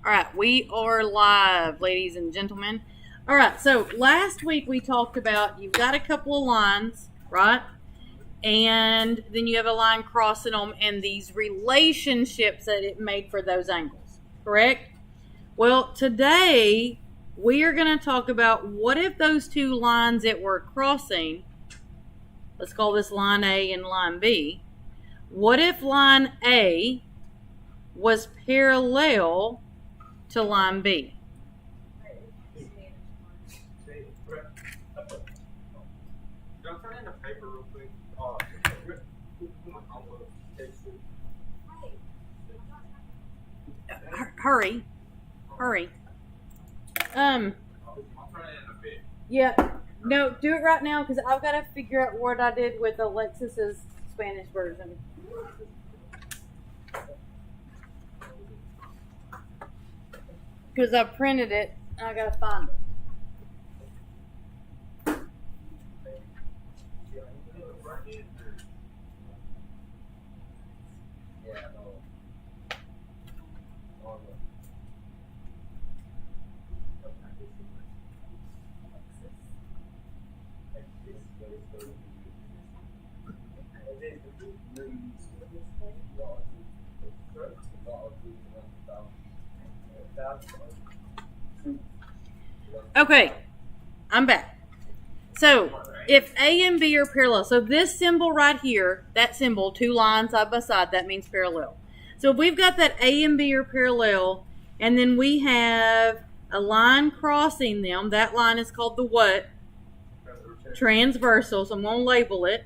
All right, we are live, ladies and gentlemen. All right, so last week we talked about you've got a couple of lines, right? And then you have a line crossing them and these relationships that it made for those angles, correct? Well, today we are going to talk about what if those two lines that we're crossing, let's call this line A and line B, what if line A was parallel to line B? Hurry. Yeah. No, do it right now because I've got to figure out what I did with Alexis's Spanish version. Because I printed it and I got to find it. Okay, I'm back. So, if A and B are parallel, so this symbol right here, that symbol, two lines side by side, that means parallel. So if we've got that A and B are parallel, and then we have a line crossing them, that line is called the what? Transversal. So I'm going to label it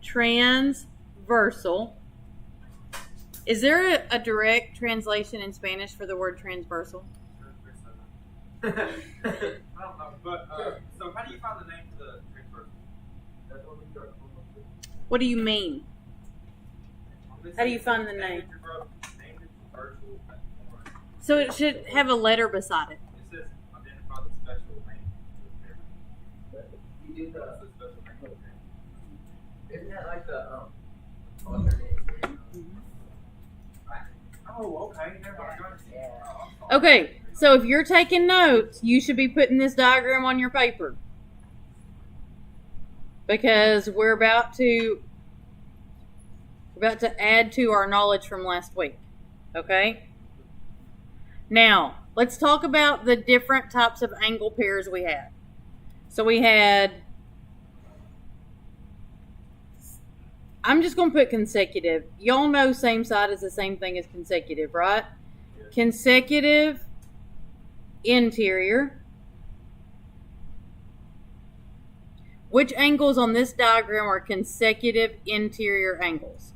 transversal. Is there a direct translation in Spanish for the word transversal? I don't know, but so how do you find the name for the transversal? What do you mean? How do you find the name? So it should have a letter beside it. It says identify the special name. You do the special name. Isn't that like the alternate? Oh, okay. Never mind. Yeah. Okay. So if you're taking notes, you should be putting this diagram on your paper. Because we're about to add to our knowledge from last week. Okay? Now, let's talk about the different types of angle pairs we had. So we had, I'm just going to put consecutive. Y'all know same side is the same thing as consecutive, right? Yes. Consecutive interior. Which angles on this diagram are consecutive interior angles?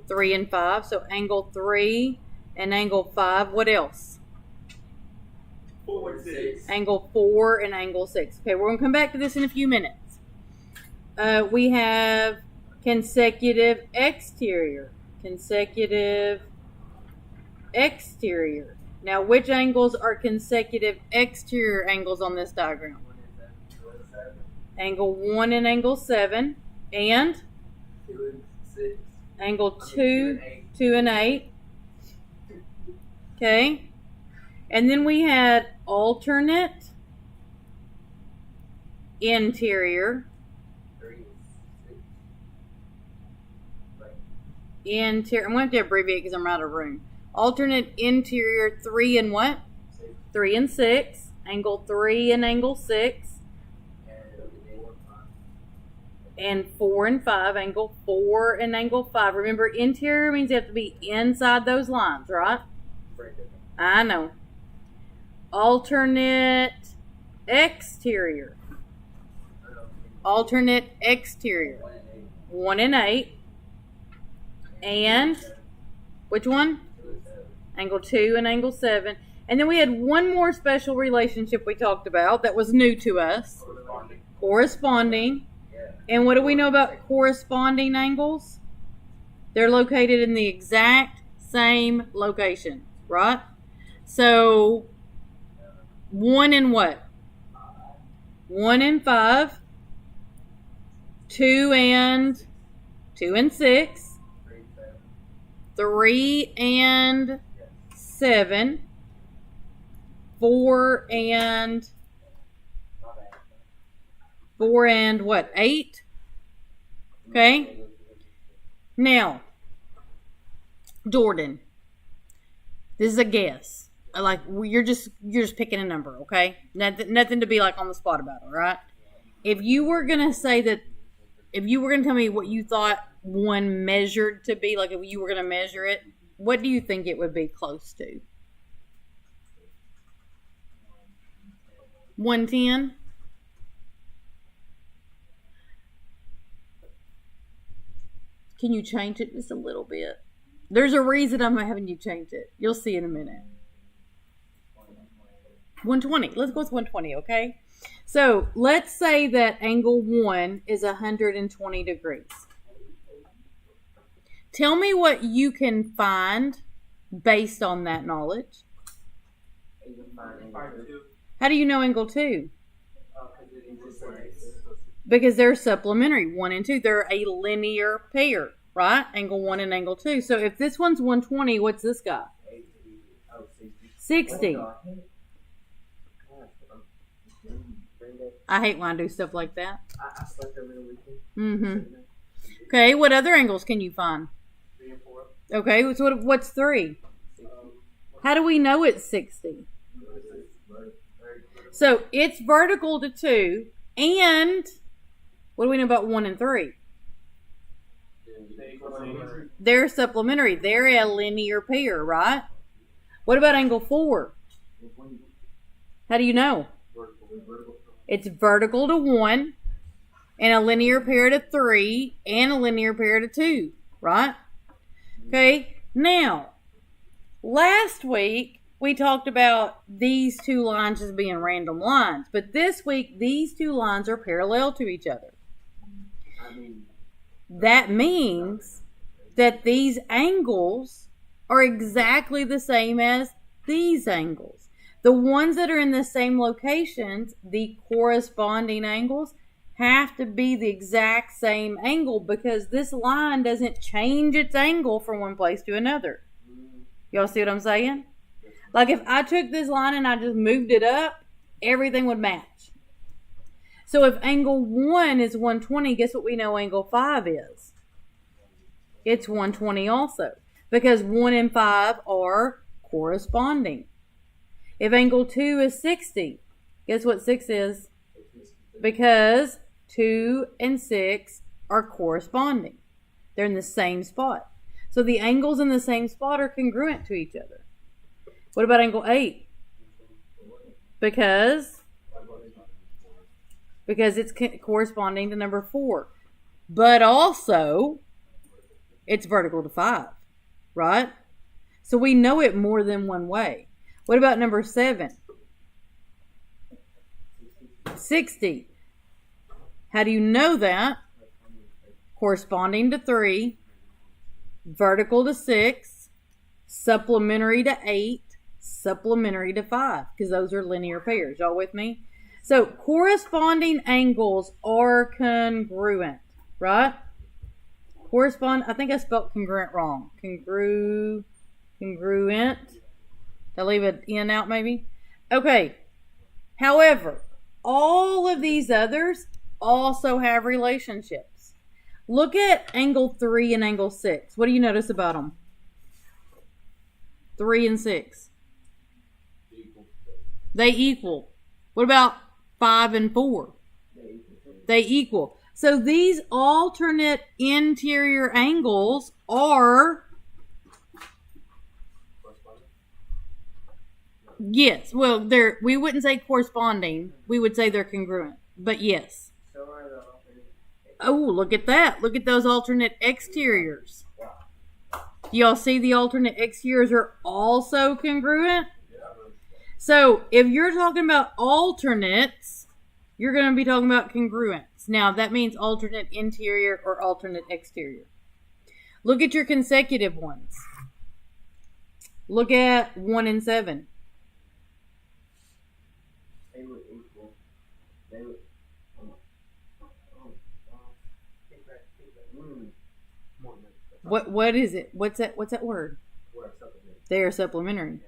3 and 5. So angle 3 and angle 5. What else? 4 and 6. Angle 4 and angle 6. Okay, we're going to come back to this in a few minutes. We have consecutive exterior. Consecutive exterior. Now, which angles are consecutive exterior angles on this diagram? Angle 1 and angle 7. And? 2 and 6. Angle 2 and 8. Okay. And then we had alternate interior. 3 and 6. Right. Interior. I'm going to have to abbreviate because I'm out of room. Alternate interior 3 and what? 6. 3 and 6. Angle 3 and angle 6. And 4 and 5. Angle 4 and angle 5. Remember, interior means you have to be inside those lines, right? I know. Alternate exterior. Alternate exterior. 1 and 8. And which one? Angle 2 and angle 7. And then we had one more special relationship we talked about that was new to us. Corresponding. And what do we know about corresponding angles? They're located in the exact same location, right? So 1 and what? 1 and 5. 2 and 6. 3 and 7. 4 and 4 and what? 8? Okay. Now, Jordan, this is a guess. Like you're just picking a number, okay? Nothing to be like on the spot about, all right? If you were gonna say that, if you were gonna tell me what you thought one measured to be, like if you were gonna measure it, what do you think it would be close to? 110? Can you change it just a little bit? There's a reason I'm having you change it. You'll see in a minute. 120. Let's go with 120, okay? So let's say that angle 1 is 120 degrees. Tell me what you can find based on that knowledge. How do you know angle 2? Because they're supplementary. 1 and 2. They're a linear pair, right? Angle 1 and angle 2. So if this one's 120, what's this guy? 60. I hate when I do stuff like that. I slept over the weekend. Mm-hmm. Okay, what other angles can you find? 3 and 4. Okay, so what's 3? How do we know it's 60? So it's vertical to 2, and what do we know about 1 and 3? They're supplementary. They're a linear pair, right? What about angle 4? How do you know? It's vertical to 1, and a linear pair to 3, and a linear pair to 2, right? Okay, now, last week, we talked about these two lines as being random lines, but this week, these two lines are parallel to each other. That means that these angles are exactly the same as these angles. The ones that are in the same locations, the corresponding angles, have to be the exact same angle because this line doesn't change its angle from one place to another. Y'all see what I'm saying? Like if I took this line and I just moved it up, everything would match. So if angle 1 is 120, guess what we know angle 5 is? It's 120 also because 1 and 5 are corresponding. If angle 2 is 60, guess what 6 is? Because 2 and 6 are corresponding. They're in the same spot. So the angles in the same spot are congruent to each other. What about angle 8? Because it's corresponding to number 4. But also, it's vertical to 5, right? So we know it more than one way. What about number 7? 60. How do you know that? Corresponding to 3, vertical to 6, supplementary to 8, supplementary to 5, because those are linear pairs. Y'all with me? So corresponding angles are congruent, right? I think I spelled congruent wrong. Congruent. Did I leave an N out maybe? Okay. However, all of these others also have relationships. Look at angle 3 and angle 6. What do you notice about them? 3 and 6. They equal. What about 5 and 4? They equal. So these alternate interior angles are, yes, well, we wouldn't say corresponding. We would say they're congruent. But yes. Oh, look at that. Look at those alternate exteriors. Do y'all see the alternate exteriors are also congruent? So if you're talking about alternates, you're going to be talking about congruence. Now, that means alternate interior or alternate exterior. Look at your consecutive ones. Look at 1 and 7. They were equal. They were. What is it? What's that word? They are supplementary.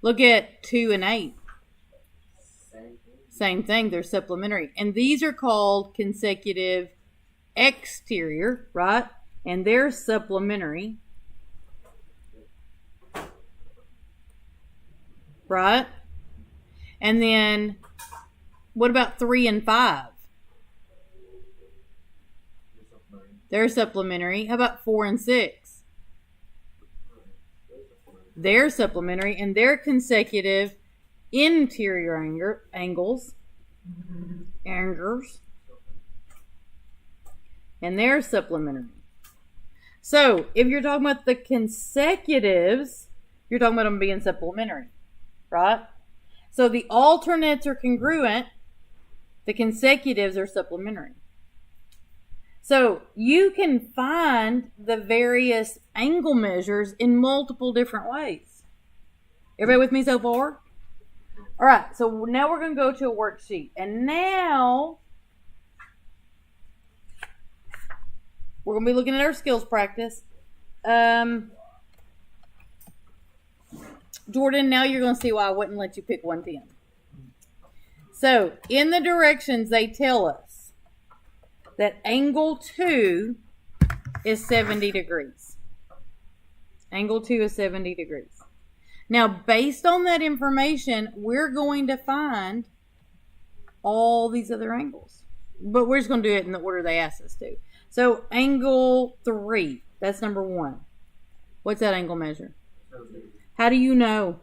Look at 2 and 8. Same thing, they're supplementary. And these are called consecutive exterior, right? And they're supplementary. Right? And then what about 3 and 5? They're supplementary. How about 4 and 6? They're supplementary, and they're consecutive interior angles. And they're supplementary. So, if you're talking about the consecutives, you're talking about them being supplementary, right? So, the alternates are congruent. The consecutives are supplementary. So, you can find the various angle measures in multiple different ways. Everybody with me so far? All right, so now we're going to go to a worksheet. And now we're going to be looking at our skills practice. Jordan, now you're going to see why I wouldn't let you pick 110. So, in the directions, they tell us that angle 2 is 70 degrees. Angle 2 is 70 degrees. Now, based on that information, we're going to find all these other angles. But we're just going to do it in the order they asked us to. So, angle 3, that's number 1. What's that angle measure? How do you know?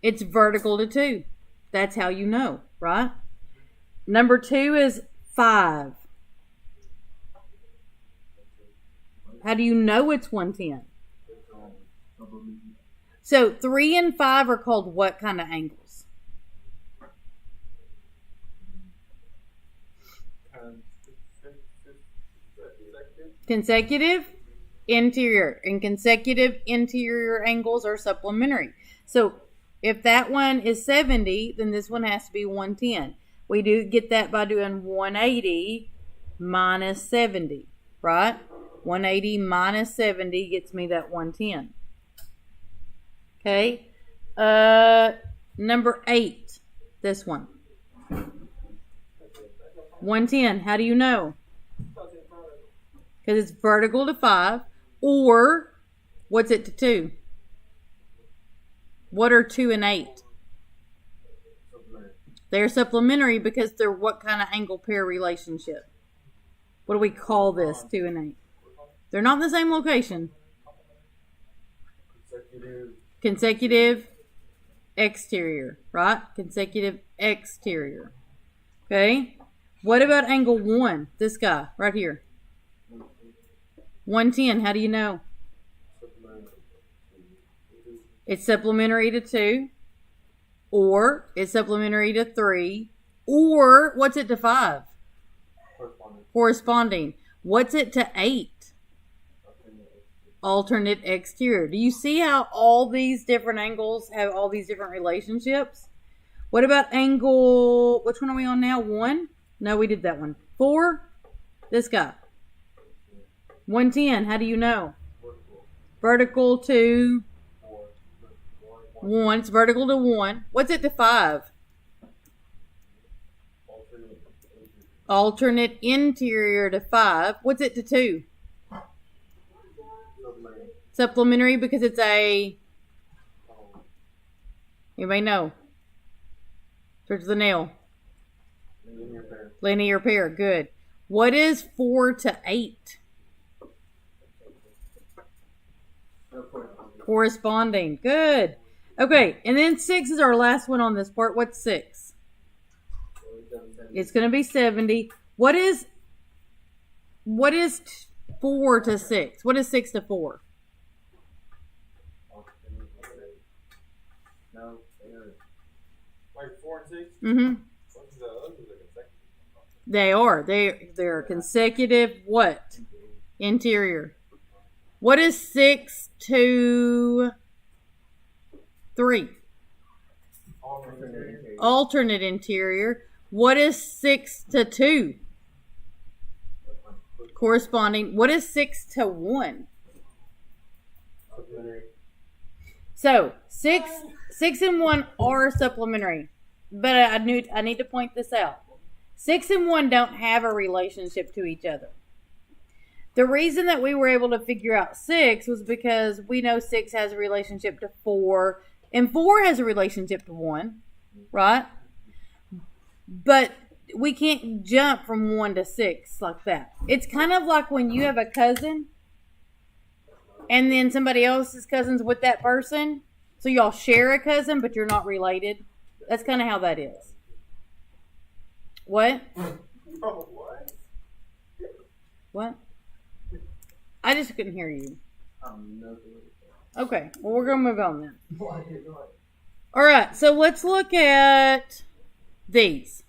It's vertical to 2. That's how you know, right? Number 2 is 5. How do you know it's 110? So 3 and 5 are called what kind of angles? Consecutive interior. And consecutive interior angles are supplementary. So if that one is 70, then this one has to be 110. We do get that by doing 180 minus 70, right? 180 minus 70 gets me that 110. Okay. Number 8, this one. 110, how do you know? Because it's vertical to 5, or what's it to 2? What are 2 and 8? They're supplementary because they're what kind of angle pair relationship? What do we call this, 2 and 8? They're not in the same location. Consecutive exterior, right? Consecutive exterior. Okay. What about angle 1? This guy right here. 110. How do you know? It's supplementary to 2. Or it's supplementary to 3. Or what's it to 5? Corresponding. What's it to 8? Alternate exterior. Do you see how all these different angles have all these different relationships? What about angle, which one are we on now? 1? No, we did that one. 4? This guy. 110. How do you know? Vertical to 1. It's vertical to 1. What's it to 5? Alternate interior to 5. What's it to 2? Supplementary because it's a... Anybody know? Search the nail. Linear pair. Good. What is 4 to 8? Corresponding. Good. Okay, and then 6 is our last one on this part. What's 6? It's going to be 70. What is 4 to 6? What is 6 to 4? Like 4 and 6? Mm-hmm. They are. They're consecutive what? Interior. What is 6 to 3? Alternate interior. What is 6 to 2? Corresponding. What is 6 to 1? So 6 and 1 are supplementary. but I need to point this out. 6 and 1 don't have a relationship to each other. The reason that we were able to figure out 6 was because we know 6 has a relationship to 4, and 4 has a relationship to 1, right? But we can't jump from 1 to 6 like that. It's kind of like when you have a cousin, and then somebody else's cousin's with that person, so y'all share a cousin, but you're not related. That's kind of how that is. What? Oh, what? What? I just couldn't hear you. Okay, well, we're going to move on then. All right, so let's look at these.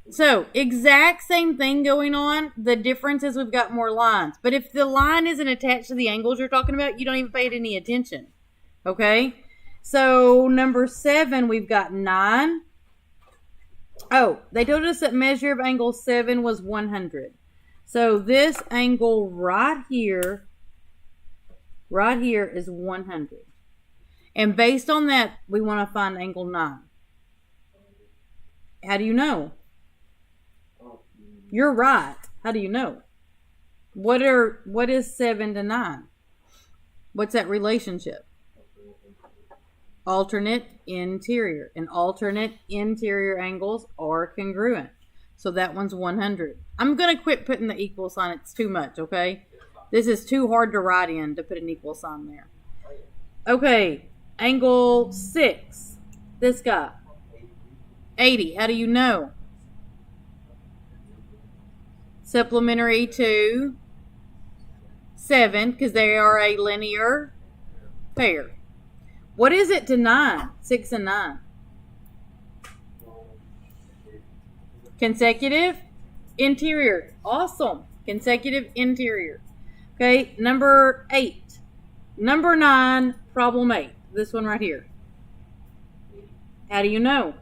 So, exact same thing going on. The difference is we've got more lines. But if the line isn't attached to the angles you're talking about, you don't even pay it any attention. Okay? So, number 7, we've got 9. Oh, they told us that measure of angle 7 was 100. So this angle right here is 100. And based on that, we want to find angle 9. How do you know? You're right. How do you know? What is 7 to 9? What's that relationship? Alternate interior. And alternate interior angles are congruent. So that one's 100. I'm going to quit putting the equal sign. It's too much, okay? This is too hard to write in to put an equal sign there. Okay, angle 6. This guy. 80. How do you know? Supplementary to 7, because they are a linear pair. What is it to 9? 6 and 9. Consecutive interior. Awesome. Consecutive interior. Okay, number 8. Number 9, problem 8. This one right here. How do you know?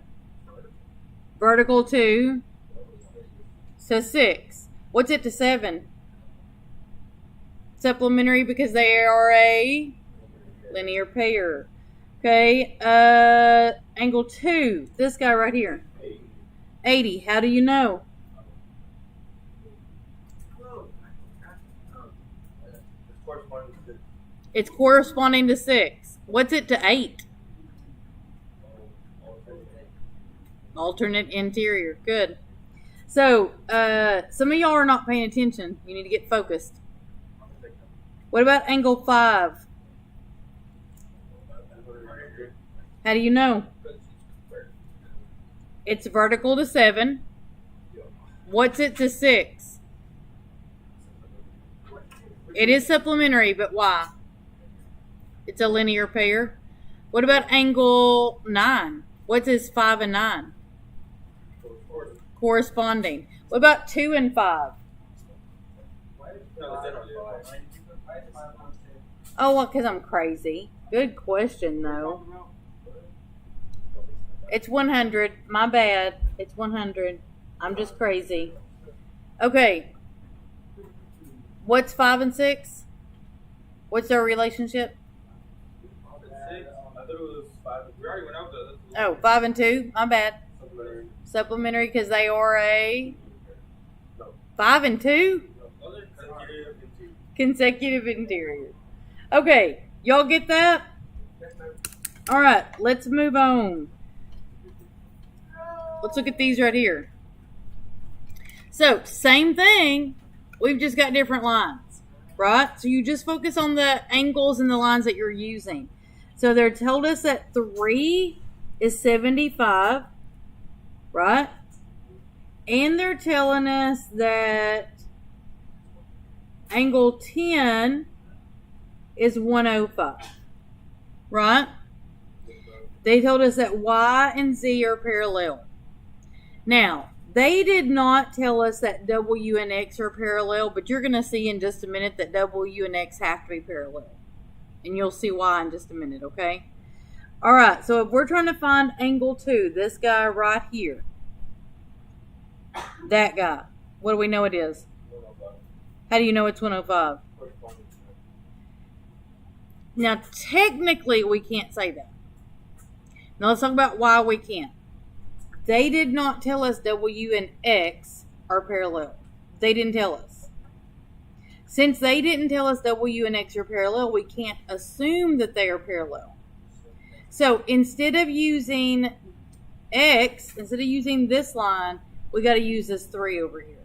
Vertical to 6. What's it to 7? Supplementary because they are a linear pair. Okay, angle 2. This guy right here. 80. How do you know? It's corresponding to 6. What's it to 8? Alternate interior. Good. So, some of y'all are not paying attention. You need to get focused. What about angle 5? How do you know? It's vertical to 7. What's it to 6? It is supplementary, but why? It's a linear pair. What about angle 9? What's this 5 and 9? Corresponding. What about 2 and 5? Oh, well, because I'm crazy. Good question, though. It's 100. My bad. It's 100. I'm just crazy. Okay. What's 5 and 6? What's their relationship? 5 and 2. My bad. Supplementary because they are a 5 and 2? Consecutive interior. Okay. Y'all get that? Alright. Let's move on. Let's look at these right here. So, same thing. We've just got different lines, right? So you just focus on the angles and the lines that you're using. So they told us that 3 is 75, right? And they're telling us that angle 10 is 105, right? They told us that Y and Z are parallel. Now, they did not tell us that W and X are parallel, but you're going to see in just a minute that W and X have to be parallel. And you'll see why in just a minute, okay? Alright, so if we're trying to find angle 2, this guy right here, that guy, what do we know it is? How do you know it's 105? Now, technically, we can't say that. Now, let's talk about why we can't. They did not tell us W and X are parallel. They didn't tell us. Since they didn't tell us W and X are parallel, we can't assume that they are parallel. So instead of using X, instead of using this line, we got to use this 3 over here.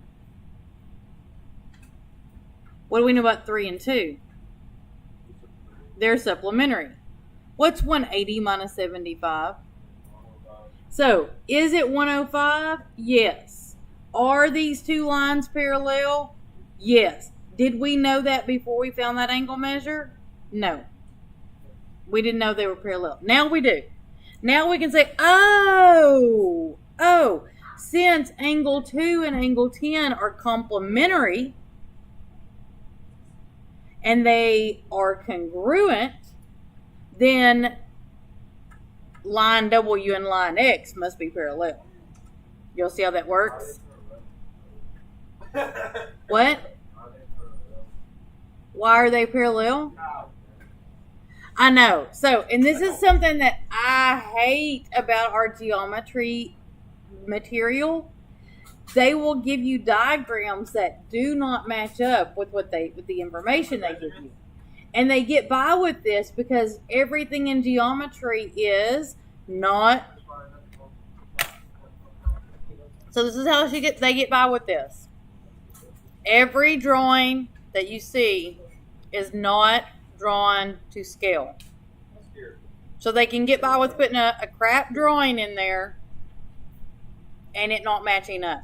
What do we know about 3 and 2? They're supplementary. What's 180 minus 75? So, is it 105? Yes. Are these two lines parallel? Yes. Did we know that before we found that angle measure? No. We didn't know they were parallel. Now we do. Now we can say, oh, since angle 2 and angle 10 are complementary and they are congruent, then line W and line X must be parallel. You'll see how that works? What? Why are they parallel? I know. So, and this is something that I hate about our geometry material. They will give you diagrams that do not match up with with the information they give you. And they get by with this because everything in geometry is not. So this is how they get by with this. Every drawing that you see is not drawn to scale. So they can get by with putting a crap drawing in there and it not matching up.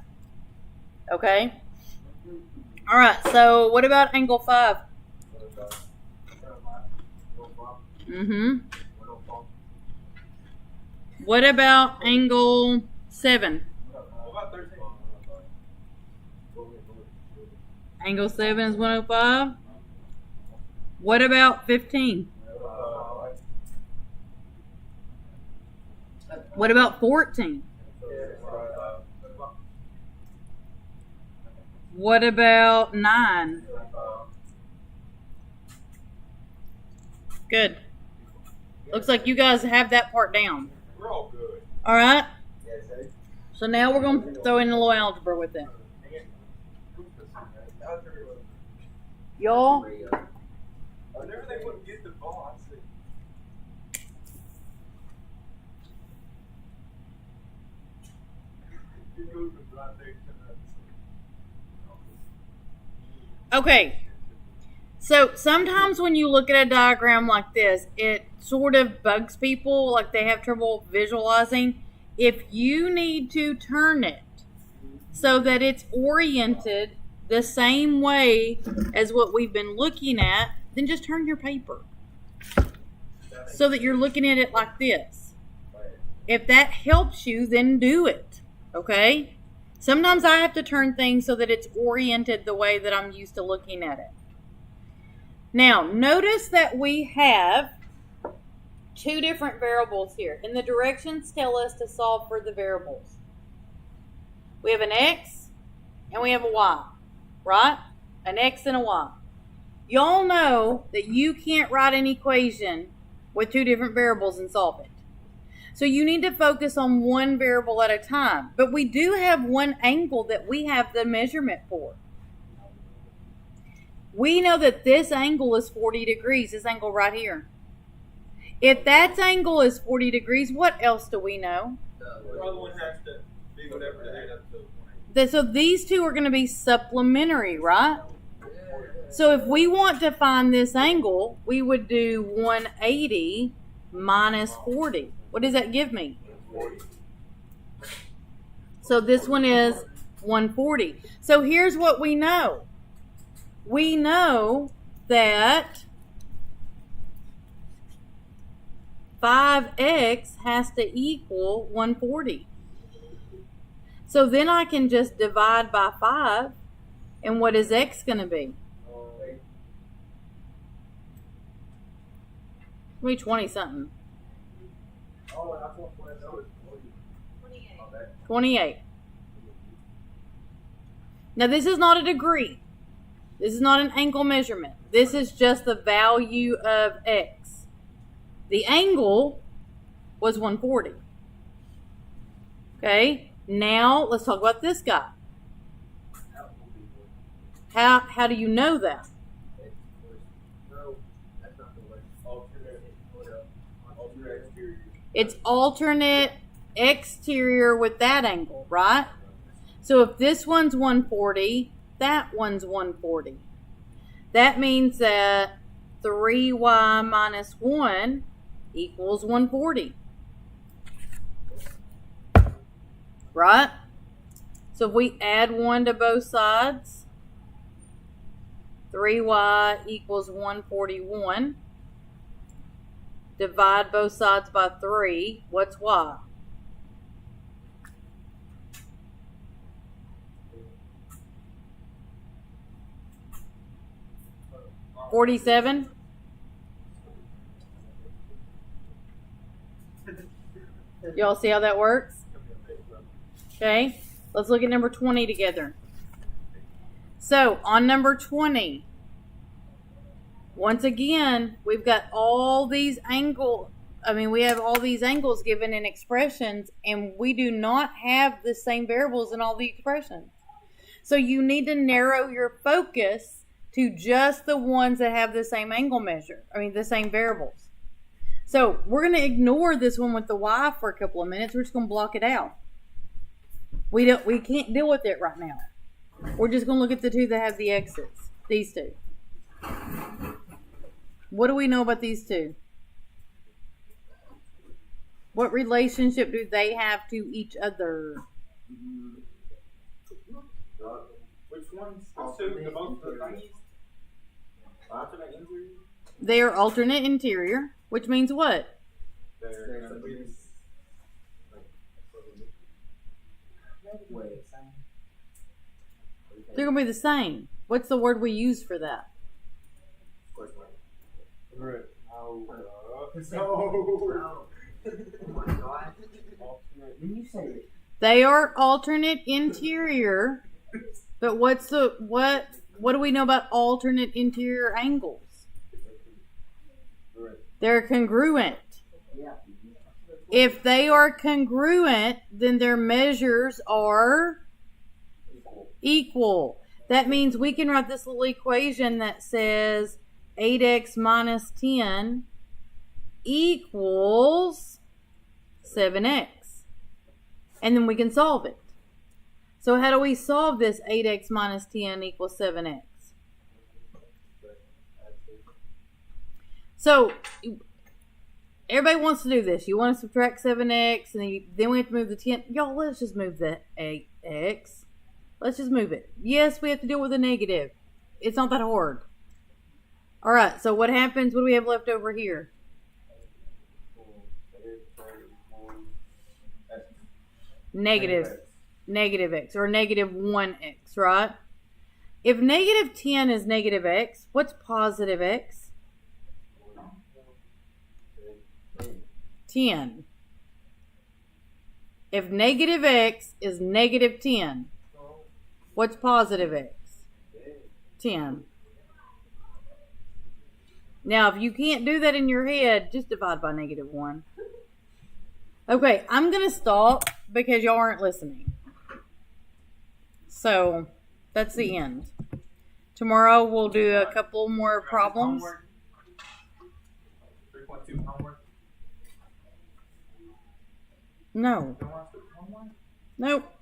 Okay? All right, so what about angle 5? What about angle 7? Angle 7 is 105. What about 15? What about 14? What about 9? Good. Looks like you guys have that part down. We're all good. All right. So now we're going to throw in a little algebra with it. Y'all? Whenever they wouldn't get the ball, I said, it goes right there to Okay. So sometimes when you look at a diagram like this, it sort of bugs people, like they have trouble visualizing. If you need to turn it so that it's oriented the same way as what we've been looking at, then just turn your paper so that you're looking at it like this. If that helps you, then do it. Okay? Sometimes I have to turn things so that it's oriented the way that I'm used to looking at it. Now, notice that we have two different variables here, and the directions tell us to solve for the variables. We have an X and we have a Y, right? An X and a Y. Y'all know that you can't write an equation with two different variables and solve it. So you need to focus on one variable at a time. But we do have one angle that we have the measurement for. We know that this angle is 40 degrees, this angle right here. If that angle is 40 degrees, what else do we know? the other one has to be whatever the head up to. So these two are going to be supplementary, right? So if we want to find this angle, we would do 180 minus 40. What does that give me? So this one is 140. So here's what we know. We know that 5x has to equal 140. So then I can just divide by 5. And what is x going to be? Maybe 20 something. 28. Now this is not a degree. This is not an angle measurement. This is just the value of x. The angle was 140. Okay, now let's talk about this guy. How do you know that? No, that's not the word. Alternate exterior. It's alternate exterior with that angle, right? So if this one's 140, that one's 140. That means that 3y minus 1 equals 140. Right? So if we add 1 to both sides, 3y equals 141. Divide both sides by 3. What's y? 47. Y'all see how that works? Okay, let's look at number 20 together. So on number 20, once again, we've got all these we have all these angles given in expressions, and we do not have the same variables in all the expressions. So you need to narrow your focus to just the ones that have the same angle measure. The same variables. So we're going to ignore this one with the y for a couple of minutes. We're just going to block it out. We can't deal with it right now. We're just going to look at the two that have the x's. These two. What do we know about these two? What relationship do they have to each other? Which ones? Those two? The both the thingies? Alternate interior? They are alternate interior, which means what? They're gonna be They're going to be the same. What's the word we use for that? Congruent. No. No. Oh my god. Didn't you say it? They are alternate interior, but what do we know about alternate interior angles? They're congruent. Yeah. If they are congruent, then their measures are equal. That means we can write this little equation that says 8x minus 10 equals 7x. And then we can solve it. So how do we solve this 8x minus 10 equals 7x? So everybody wants to do this. You want to subtract 7x, and then we have to move the 10. Y'all, let's just move the 8x. Let's just move it. Yes, we have to deal with a negative. It's not that hard. All right, so what happens? What do we have left over here? Negative x, or negative 1x, right? If negative 10 is negative x, what's positive x? 10. If negative x is negative 10, what's positive x? 10. Now, if you can't do that in your head, just divide by negative 1. Okay, I'm going to stop because y'all aren't listening. So, that's the end. Tomorrow we'll do a couple more problems. 3.2 homework. No. Don't want to do homework? Nope.